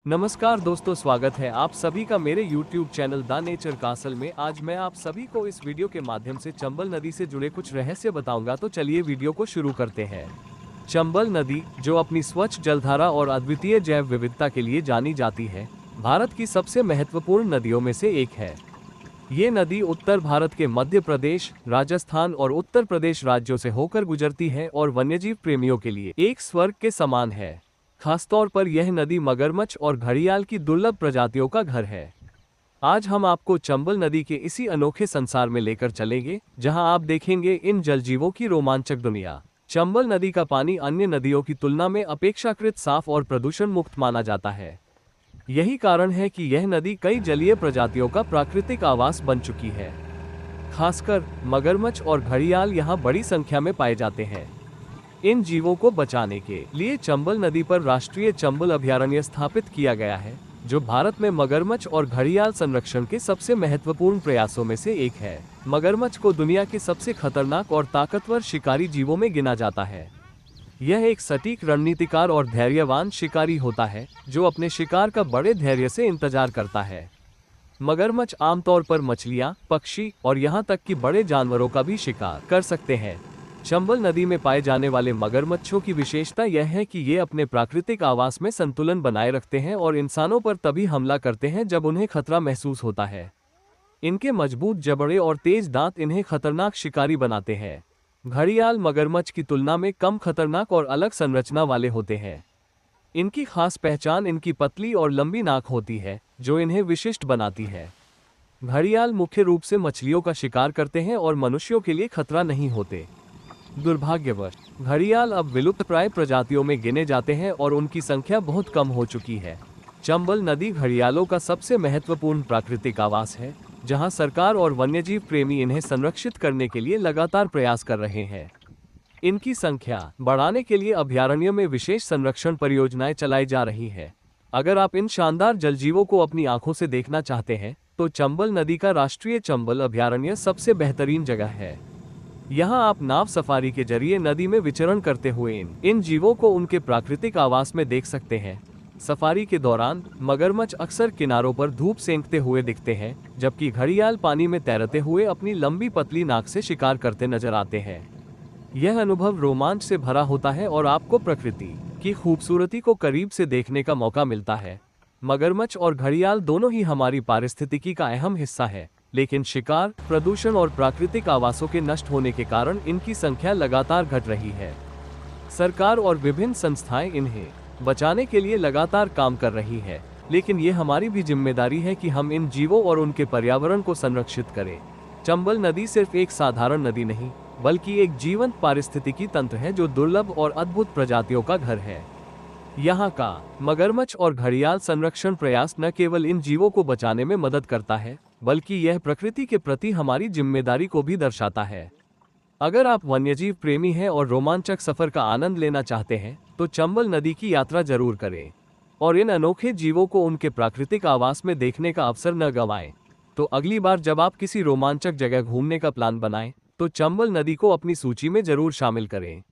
नमस्कार दोस्तों, स्वागत है आप सभी का मेरे YouTube channel the nature castle में। आज मैं आप सभी को इस वीडियो के माध्यम से चंबल नदी से जुड़े कुछ रहस्य बताऊंगा। तो चलिए वीडियो को शुरू करते हैं। चंबल नदी, जो अपनी स्वच्छ जलधारा और अद्वितीय जैव विविधता के लिए जानी जाती है, भारत की सबसे महत्वपूर्ण नदियों में से एक है। ये नदी उत्तर भारत के मध्य प्रदेश, राजस्थान और उत्तर प्रदेश राज्यों से होकर गुजरती है और वन्यजीव प्रेमियों के लिए एक स्वर्ग के समान है। खासतौर पर यह नदी मगरमच्छ और घड़ियाल की दुर्लभ प्रजातियों का घर है। आज हम आपको चंबल नदी के इसी अनोखे संसार में लेकर चलेंगे, जहां आप देखेंगे इन जलजीवों की रोमांचक दुनिया। चंबल नदी का पानी अन्य नदियों की तुलना में अपेक्षाकृत साफ और प्रदूषण मुक्त माना जाता है। यही कारण है कि यह नदी कई जलीय प्रजातियों का प्राकृतिक आवास बन चुकी है। खासकर मगरमच्छ और घड़ियाल यहाँ बड़ी संख्या में पाए जाते हैं। इन जीवों को बचाने के लिए चंबल नदी पर राष्ट्रीय चंबल अभयारण्य स्थापित किया गया है, जो भारत में मगरमच्छ और घड़ियाल संरक्षण के सबसे महत्वपूर्ण प्रयासों में से एक है। मगरमच्छ को दुनिया के सबसे खतरनाक और ताकतवर शिकारी जीवों में गिना जाता है। यह एक सटीक रणनीतिकार और धैर्यवान शिकारी होता है, जो अपने शिकार का बड़े धैर्य से इंतजार करता है। मगरमच्छ आमतौर पर मछलियां, पक्षी और यहाँ तक कि बड़े जानवरों का भी शिकार कर सकते हैं। चंबल नदी में पाए जाने वाले मगरमच्छों की विशेषता यह है कि ये अपने प्राकृतिक आवास में संतुलन बनाए रखते हैं और इंसानों पर तभी हमला करते हैं जब उन्हें खतरा महसूस होता है। इनके मजबूत जबड़े और तेज दांत इन्हें खतरनाक शिकारी बनाते हैं। घड़ियाल मगरमच्छ की तुलना में कम खतरनाक और अलग संरचना वाले होते हैं। इनकी खास पहचान इनकी पतली और लंबी नाक होती है, जो इन्हें विशिष्ट बनाती है। घड़ियाल मुख्य रूप से मछलियों का शिकार करते हैं और मनुष्यों के लिए खतरा नहीं होते। दुर्भाग्यवश घड़ियाल अब विलुप्तप्राय प्रजातियों में गिने जाते हैं और उनकी संख्या बहुत कम हो चुकी है। चंबल नदी घड़ियालों का सबसे महत्वपूर्ण प्राकृतिक आवास है, जहां सरकार और वन्यजीव प्रेमी इन्हें संरक्षित करने के लिए लगातार प्रयास कर रहे हैं। इनकी संख्या बढ़ाने के लिए अभयारण्य में विशेष संरक्षण परियोजनाएं चलाई जा रही है। अगर आप इन शानदार जलजीवों को अपनी आंखों से देखना चाहते हैं, तो चंबल नदी का राष्ट्रीय चंबल अभयारण्य सबसे बेहतरीन जगह है। यहाँ आप नाव सफारी के जरिए नदी में विचरण करते हुए इन जीवों को उनके प्राकृतिक आवास में देख सकते हैं। सफारी के दौरान मगरमच्छ अक्सर किनारों पर धूप सेंकते हुए दिखते हैं, जबकि घड़ियाल पानी में तैरते हुए अपनी लंबी पतली नाक से शिकार करते नजर आते हैं। यह अनुभव रोमांच से भरा होता है और आपको प्रकृति की खूबसूरती को करीब से देखने का मौका मिलता है। मगरमच्छ और घड़ियाल दोनों ही हमारी पारिस्थितिकी का अहम हिस्सा है, लेकिन शिकार, प्रदूषण और प्राकृतिक आवासों के नष्ट होने के कारण इनकी संख्या लगातार घट रही है। सरकार और विभिन्न संस्थाएं इन्हें बचाने के लिए लगातार काम कर रही है, लेकिन ये हमारी भी जिम्मेदारी है कि हम इन जीवों और उनके पर्यावरण को संरक्षित करें। चंबल नदी सिर्फ एक साधारण नदी नहीं, बल्कि एक जीवंत पारिस्थितिकी तंत्र है, जो दुर्लभ और अद्भुत प्रजातियों का घर है। यहाँ का मगरमच्छ और घड़ियाल संरक्षण प्रयास न केवल इन जीवों को बचाने में मदद करता है, बल्कि यह प्रकृति के प्रति हमारी जिम्मेदारी को भी दर्शाता है। अगर आप वन्यजीव प्रेमी हैं और रोमांचक सफर का आनंद लेना चाहते हैं, तो चंबल नदी की यात्रा जरूर करें और इन अनोखे जीवों को उनके प्राकृतिक आवास में देखने का अवसर न गंवाएं। तो अगली बार जब आप किसी रोमांचक जगह घूमने का प्लान बनाएं, तो चंबल नदी को अपनी सूची में जरूर शामिल करें।